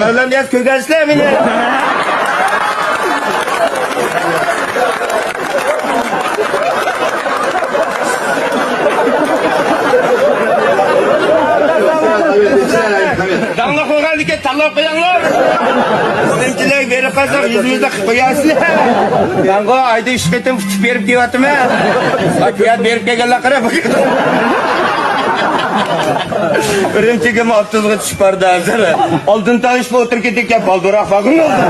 Mevlam diyaz kögesle beni. Dağla koygan dike tallap koyanlar. Bizimkiler verip kalsak yüzümüzde koyarsınlar. Dağla ayda 3 ketim küçük verip diyotum ha. Fiyat verip gelgenler kare bakın. Birinchigim 30'ga tushib bordi hozir. Oldin tanishib o'tirib ketdik, balduroq vag'in oldi.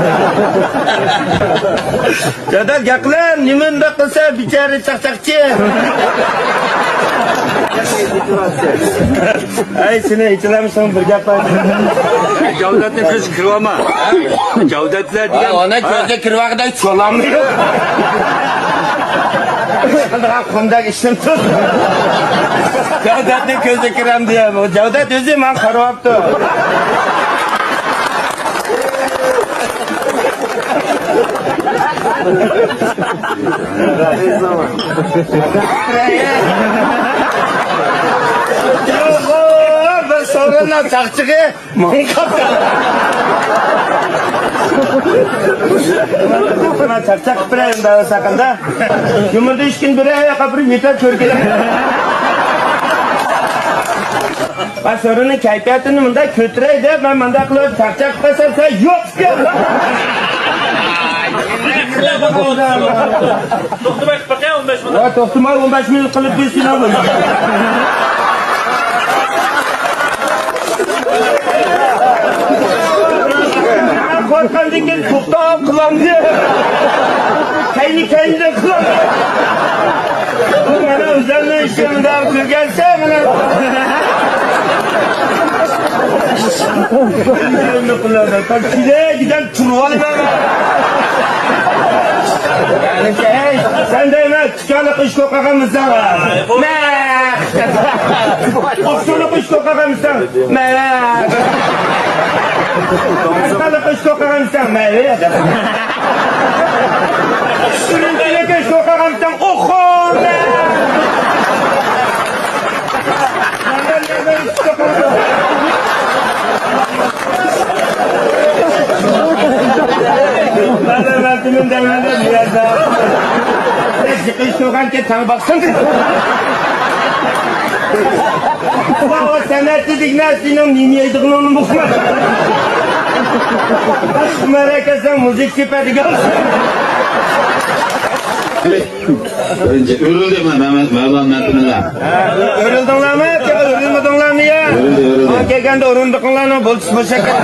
Jadal gaplar, nima unda qilsa bichara chaqchaqchi. Ay, seni ichilamsan bir gap bor. Javdatni ko'z kirvama. Javdatlar degan ona ko'zga kirvaqday cho'lamdi. Qanday qondak ishim tut. Javdatni ko'zga kiram deyam. Javdat o'zi men qarabdi. Ben sorunla çakçığı mankapta. Ben çakçak bireyim daha sakında. Yumurda 3 gün bireye kapırıp yeter körgele. Ben sorunun kayfiyatını bunda kötüreydi. Ben bunda kılıp çakçak basam sen yok ki. to'xtamak bakay 15 minut. Va to'xtamay 15 minut qilib bersang ham bo'ladi. Qo'rqqandan keyin to'xtab qilamdi. Kayni-kaynidan qilamdi. Mana o'zimning ishimda ko'rgansa mana. Endi qilaman. Taksidagidan turib olaman. Sen de hemen çıkanı kış kokağa mısın? Ne? Okşulu kış kokağa mısın? Ne? Çıkanı kış kokağa mısın? Ne? Sürüntüle kış kokağa mısın? Oku! Ne? Ben demedim biraz daha. Sıkış sokan ki sana baksana. O senet dedik nesin niye yedin onu bakma. Kaç merak etsen müzik sepeti kalsın. Örüldü mü Mevlam Mert'inle? Örüldün lan mı? Örülmedin lan niye? Örüldü. Gelgende öründükün lan buluşma şeker.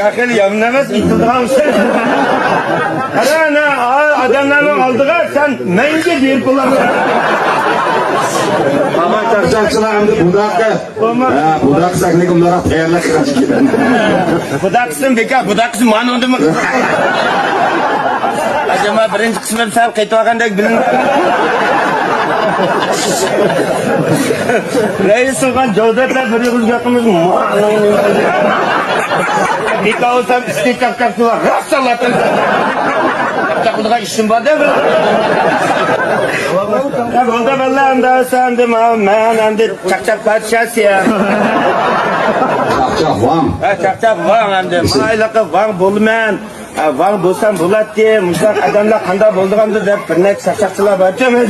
Akıl yamlamaz, itildiramışsın. Ana, adamların aldığı sen neyince bir kullanıyorsun? Ama çarşafçılar hem de budak saklı kumlara peyirle kıraç gibi. Budaksın beka, budaksın man oldu mu? Acaba birinci kısmı sen kayıtvakandak bilin. Reis olgan Javdatlar bir yıl yakımız Dika olsam üstü çapçapsı var. Rassalatın. Çapçaplığa işim var değil mi? Onda vallahi anda sandım ben anda çapçap padişahsı ya. Çakçak vam. Çapçap var anda. Maylakı var bulman. Var bulsam bulat diye. Müştak adamlar kanda bulduğumda da bir nek çapçapçılar var değil mi?